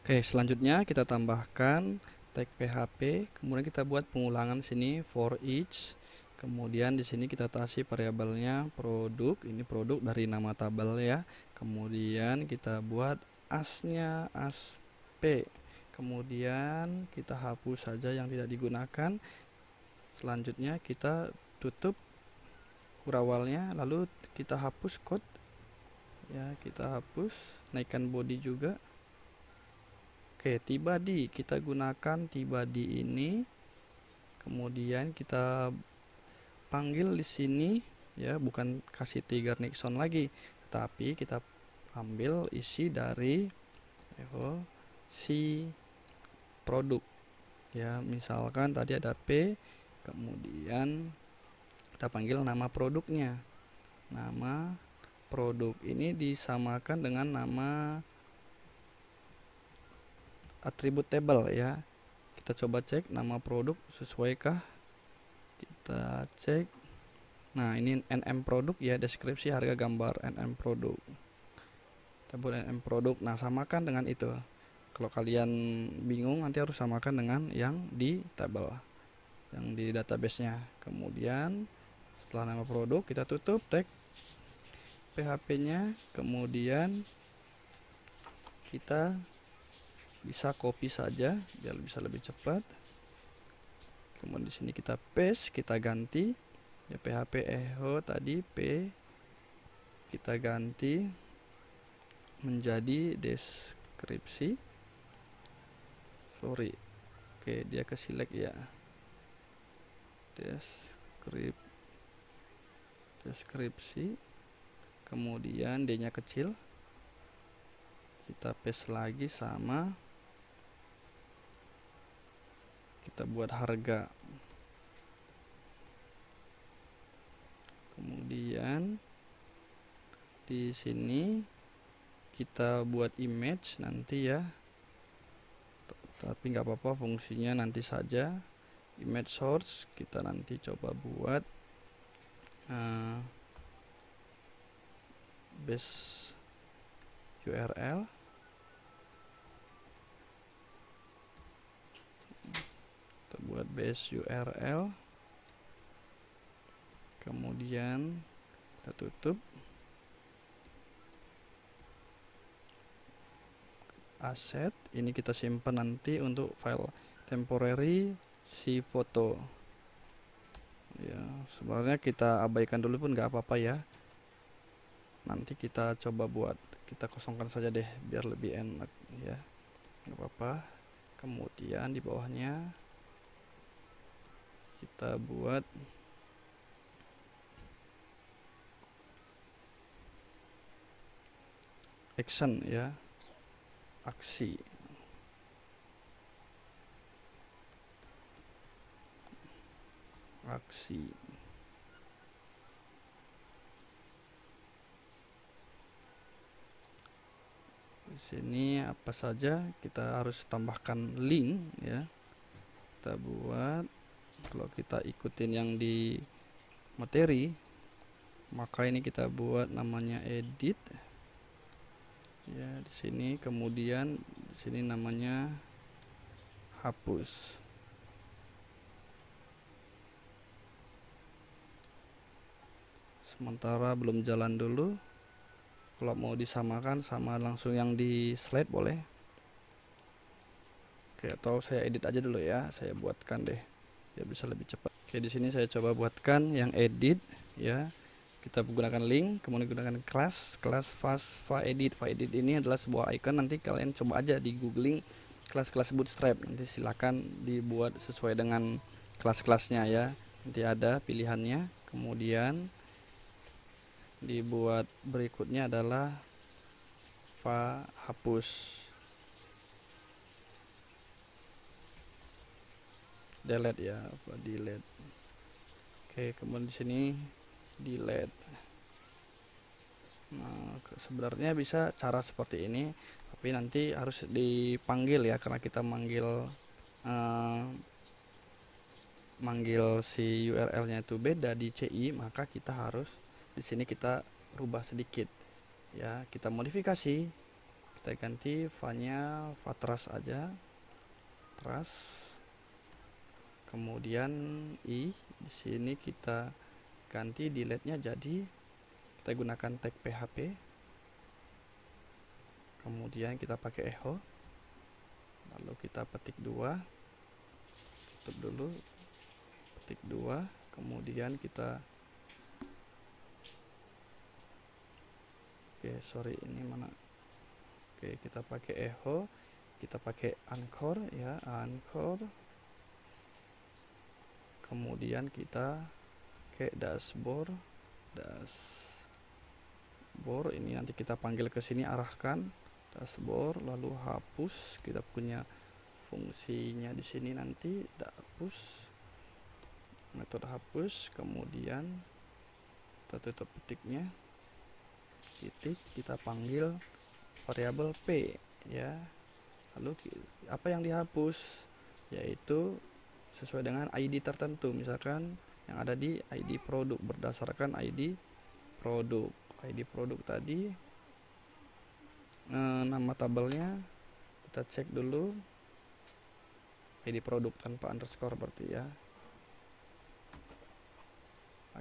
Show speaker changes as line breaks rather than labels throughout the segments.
Oke, selanjutnya kita tambahkan tag PHP, kemudian kita buat pengulangan sini for each. Kemudian di sini kita kasih variabelnya produk, ini produk dari nama tabel ya. Kemudian kita buat asnya as p. Kemudian kita hapus saja yang tidak digunakan. Selanjutnya kita tutup urawalnya, lalu kita hapus code ya, kita hapus, naikkan body juga. Oke, tiba di, kita gunakan tiba di ini, kemudian kita panggil di sini ya, bukan kasih trigger Nixon lagi, tapi kita ambil isi dari si produk ya. Misalkan tadi ada P, kemudian kita panggil nama produknya. Nama produk ini disamakan dengan nama atribut table ya. Kita coba cek nama produk sesuaikah. Kita cek. Nah, ini NM produk ya, deskripsi harga gambar NM produk. Kita buat NM produk. Nah, samakan dengan itu. Kalau kalian bingung nanti harus samakan dengan yang di table, yang di database-nya. Kemudian setelah nama produk kita tutup tag PHP-nya, kemudian kita bisa copy saja biar bisa lebih cepat. Kemudian di sini kita paste, kita ganti ya, PHP echo tadi P kita ganti menjadi deskripsi. Sorry, oke, dia ke select ya, deskripsi, kemudian D nya kecil, kita paste lagi sama, kita buat harga, kemudian di sini kita buat image nanti ya, tapi nggak apa-apa, fungsinya nanti saja. Image source kita nanti coba buat base URL, kita buat base URL, kemudian kita tutup. Asset ini kita simpan nanti untuk file temporary si foto ya. Sebenarnya kita abaikan dulu pun nggak apa-apa ya, nanti kita coba buat, kita kosongkan saja deh biar lebih enak ya, nggak apa-apa. Kemudian di bawahnya kita buat action ya, aksi. Di sini apa saja kita harus tambahkan link ya. Kita buat, kalau kita ikutin yang di materi, maka ini kita buat namanya edit ya di sini, kemudian di sini namanya hapus. Sementara belum jalan dulu, kalau mau disamakan sama langsung yang di slide boleh. Oke, atau saya edit aja dulu ya, saya buatkan deh biar bisa lebih cepat. Oke, di sini saya coba buatkan yang edit ya. Kita menggunakan link, kemudian gunakan kelas edit. Edit ini adalah sebuah icon, nanti kalian coba aja di googling kelas-kelas Bootstrap, nanti silakan dibuat sesuai dengan kelas-kelasnya ya, nanti ada pilihannya. Kemudian dibuat berikutnya adalah hapus, delete ya, delete. Oke, kemudian di sini delete. Nah, sebenarnya bisa cara seperti ini, tapi nanti harus dipanggil ya, karena kita manggil si URL-nya itu beda di CI, maka kita harus di sini kita rubah sedikit ya, kita modifikasi, kita ganti va-nya Vatras aja, trust. Kemudian di sini kita ganti delete-nya jadi kita gunakan tag php. Kemudian kita pakai echo, lalu kita petik 2, tutup dulu, petik 2, kemudian kita ini mana, kita pakai echo, kita pakai anchor ya, anchor. Kemudian kita pakai dashboard, ini nanti kita panggil ke sini, arahkan dashboard, lalu hapus, kita punya fungsinya di sini nanti hapus, metode hapus. Kemudian kita tutup petiknya, titik, kita panggil variabel p ya. Lalu apa yang dihapus, yaitu sesuai dengan ID tertentu, misalkan yang ada di ID produk, berdasarkan ID produk. ID produk tadi, nama tabelnya kita cek dulu, ID produk tanpa underscore berarti ya,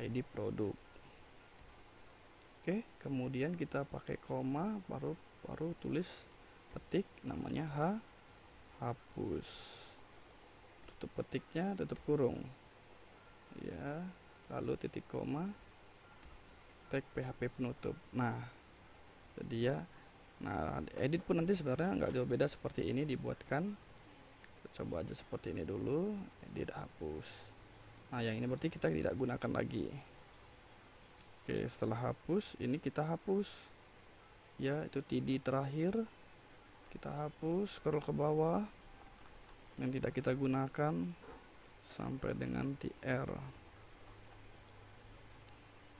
ID produk. Oke, kemudian kita pakai koma, baru tulis petik namanya hapus, tutup petiknya, tutup kurung ya, lalu titik koma, tag php penutup. Nah, jadi ya, nah edit pun nanti sebenarnya nggak jauh beda seperti ini dibuatkan. Kita coba aja seperti ini dulu, edit hapus. Nah, yang ini berarti kita tidak gunakan lagi. Oke, setelah hapus, ini kita hapus ya, itu td terakhir kita hapus, scroll ke bawah yang tidak kita gunakan sampai dengan tr.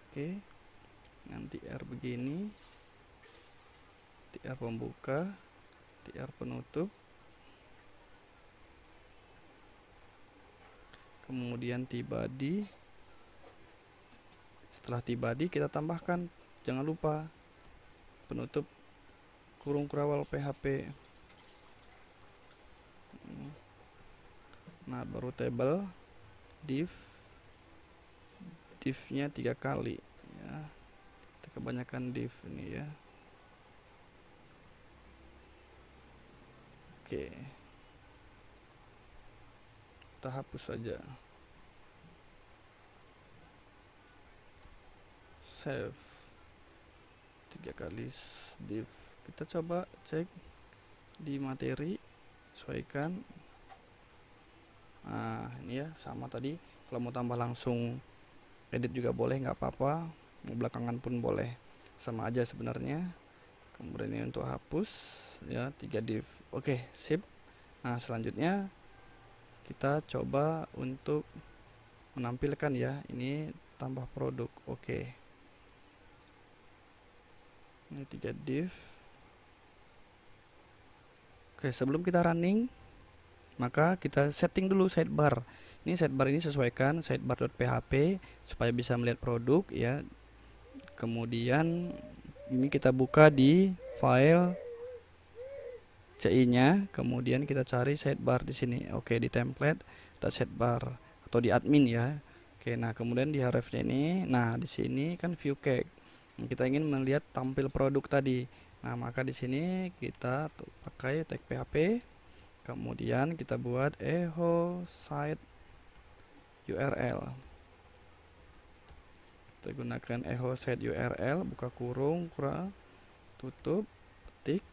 Oke, nanti tr begini, tr pembuka, tr penutup, kemudian tbody. Setelah tbody kita tambahkan, jangan lupa penutup kurung kurawal php. Nah, baru table div-nya 3 kali ya, kita kebanyakan div ini ya. Oke, kita hapus saja, save 3 kali div. Kita coba cek di materi, sesuaikan. Nah, ini ya, sama tadi. Kalau mau tambah langsung edit juga boleh, nggak apa-apa, mau belakangan pun boleh, sama aja sebenarnya. Kemudian ini untuk hapus ya, 3 div. Oke, sip. Nah, selanjutnya kita coba untuk menampilkan ya, ini tambah produk. Oke, ini 3 div. Oke, sebelum kita running, maka kita setting dulu sidebar. Ini sidebar ini sesuaikan sidebar.php supaya bisa melihat produk ya. Kemudian ini kita buka di file CI-nya, kemudian kita cari sidebar di sini. Oke, di template kita sidebar atau di admin ya. Oke, nah kemudian di href-nya ini, nah di sini kan view cake. Kita ingin melihat tampil produk tadi. Nah, maka di sini kita pakai tag php. Kemudian kita buat echo site URL. Kita gunakan echo site URL, buka kurung, tutup, petik.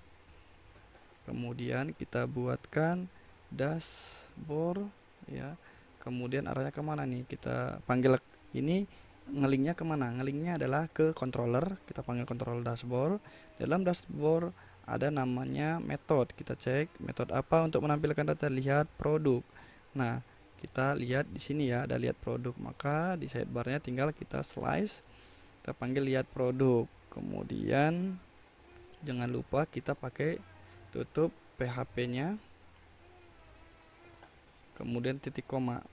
Kemudian kita buatkan dashboard ya. Kemudian arahnya kemana nih? Kita panggil ini, ngelinknya kemana? Ngelinknya adalah ke controller. Kita panggil controller dashboard. Dalam dashboard ada namanya method. Kita cek metode apa untuk menampilkan data, lihat produk. Nah, kita lihat di sini ya, ada lihat produk. Maka di sidebarnya tinggal kita slice, kita panggil lihat produk. Kemudian jangan lupa kita pakai tutup php-nya, kemudian titik koma.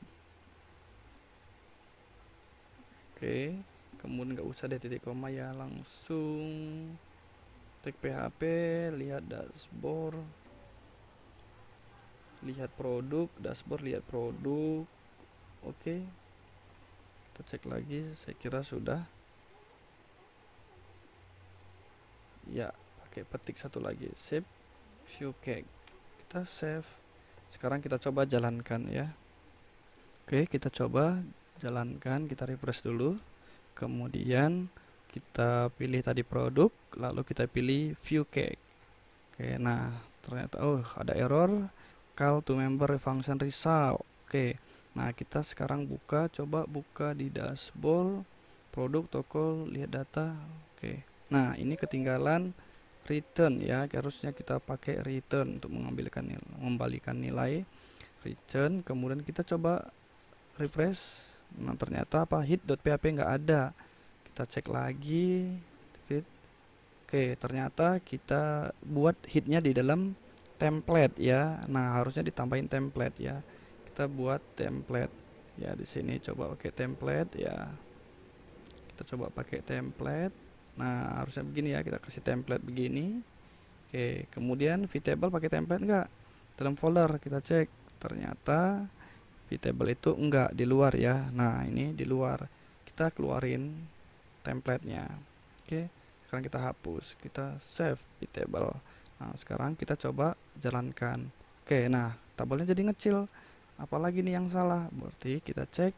Oke, kemudian nggak usah deh titik koma ya, langsung tag PHP, lihat dashboard, lihat produk, dashboard, lihat produk. Oke, kita cek lagi, saya kira sudah ya. Pakai petik satu lagi, save view cake, kita save. Sekarang kita coba jalankan ya. Oke, kita coba jalankan, kita refresh dulu, kemudian kita pilih tadi produk, lalu kita pilih view cake. Oke, nah ternyata ada error call to member function result. Oke, nah kita sekarang coba buka di dashboard, produk, toko, lihat data. Oke, nah ini ketinggalan return ya, harusnya kita pakai return untuk mengembalikan nilai return. Kemudian kita coba refresh, nah ternyata hit.php nggak ada. Kita cek lagi hit. Oke, ternyata kita buat hitnya di dalam template ya. Nah harusnya ditambahin template ya. Kita buat template ya, di sini coba pakai template ya. Kita coba pakai template. Nah harusnya begini ya, kita kasih template begini. Oke, kemudian vtable pakai template enggak? Dalam folder kita cek, ternyata vtable itu enggak, di luar ya. Nah ini di luar, kita keluarin templatenya. Oke, sekarang kita hapus, kita save vtable. Nah sekarang kita coba jalankan. Oke, nah tabelnya jadi ngecil. Apalagi nih yang salah? Berarti kita cek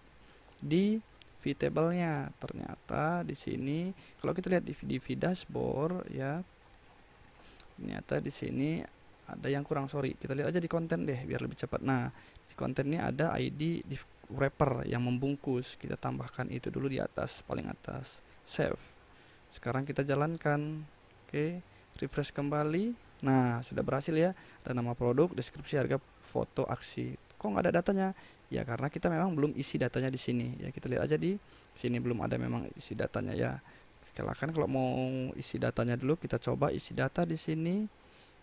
di vtable-nya. Ternyata di sini kalau kita lihat di dashboard ya, ternyata di sini ada yang kurang. Sorry, kita lihat aja di konten deh biar lebih cepat. Nah di konten ini ada ID di wrapper yang membungkus, kita tambahkan itu dulu di atas, paling atas, save. Sekarang kita jalankan. Oke, refresh kembali. Nah sudah berhasil ya, ada nama produk, deskripsi, harga, foto, aksi. Kok nggak ada datanya? Ya karena kita memang belum isi datanya di sini ya. Kita lihat aja di sini belum ada memang isi datanya ya. Silakan kalau mau isi datanya dulu, kita coba isi data di sini.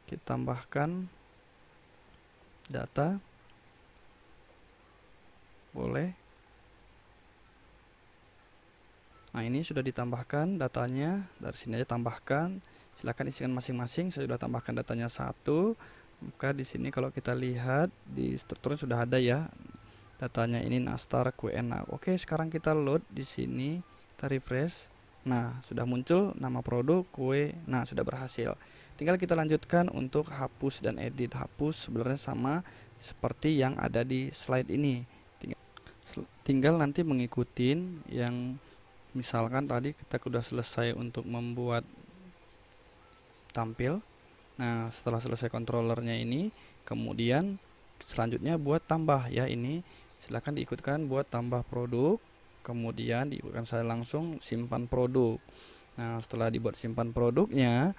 Kita tambahkan data, boleh. Nah ini sudah ditambahkan datanya, dari sini aja tambahkan. Silakan isikan masing-masing. Saya sudah tambahkan datanya 1. Maka di sini kalau kita lihat di struktur sudah ada ya datanya, ini nastar QNA. Oke, sekarang kita load di sini, kita refresh. Nah sudah muncul nama produk kue. Nah sudah berhasil. Tinggal kita lanjutkan untuk hapus dan edit. Hapus sebenarnya sama seperti yang ada di slide ini. Tinggal nanti mengikuti yang misalkan tadi kita sudah selesai untuk membuat tampil. Nah setelah selesai controllernya ini, kemudian selanjutnya buat tambah ya. Ini silahkan diikutkan buat tambah produk, kemudian diikutkan saya langsung simpan produk. Nah setelah dibuat simpan produknya,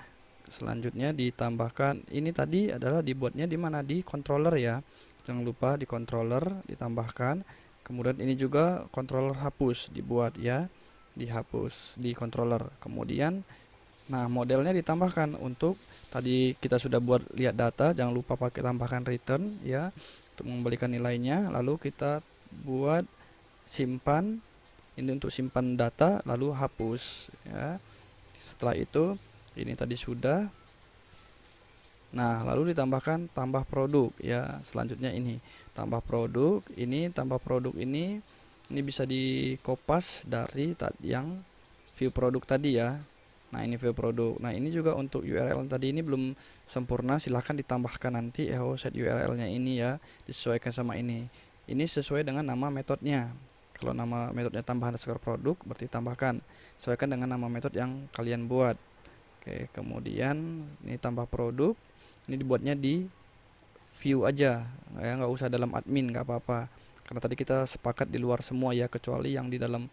selanjutnya ditambahkan ini tadi adalah dibuatnya di mana, di controller ya. Jangan lupa di controller ditambahkan. Kemudian ini juga controller hapus dibuat ya, dihapus di controller. Kemudian nah modelnya ditambahkan. Untuk tadi kita sudah buat lihat data, jangan lupa pakai tambahkan return ya untuk mengembalikan nilainya. Lalu kita buat simpan, ini untuk simpan data, lalu hapus ya. Setelah itu ini tadi sudah. Nah lalu ditambahkan tambah produk ya. Selanjutnya ini tambah produk, ini tambah produk ini bisa dikopas dari yang view produk tadi ya. Nah ini view produk. Nah ini juga untuk URL tadi ini belum sempurna, silahkan ditambahkan nanti set URL-nya ini ya, disesuaikan sama ini. Ini sesuai dengan nama metodenya. Kalau nama metodenya tambahan underscore produk, berarti tambahkan, sesuaikan dengan nama metode yang kalian buat. Oke, kemudian ini tambah produk, ini dibuatnya di view aja ya, nggak usah dalam admin, nggak apa-apa karena tadi kita sepakat di luar semua ya, kecuali yang di dalam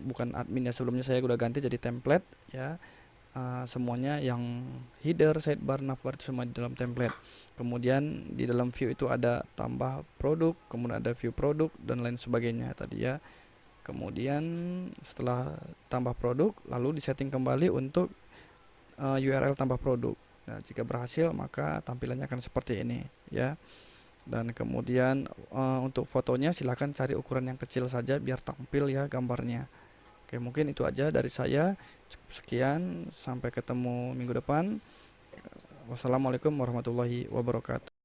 bukan admin ya. Sebelumnya saya udah ganti jadi template ya. Semuanya yang header, sidebar, navbar itu semua di dalam template. Kemudian di dalam view itu ada tambah produk, kemudian ada view produk dan lain sebagainya tadi ya. Kemudian setelah tambah produk, lalu disetting kembali untuk URL tambah produk. Nah jika berhasil maka tampilannya akan seperti ini ya. Dan kemudian untuk fotonya silahkan cari ukuran yang kecil saja biar tampil ya gambarnya. Oke, mungkin itu aja dari saya. Sekian, sampai ketemu minggu depan. Wassalamualaikum warahmatullahi wabarakatuh.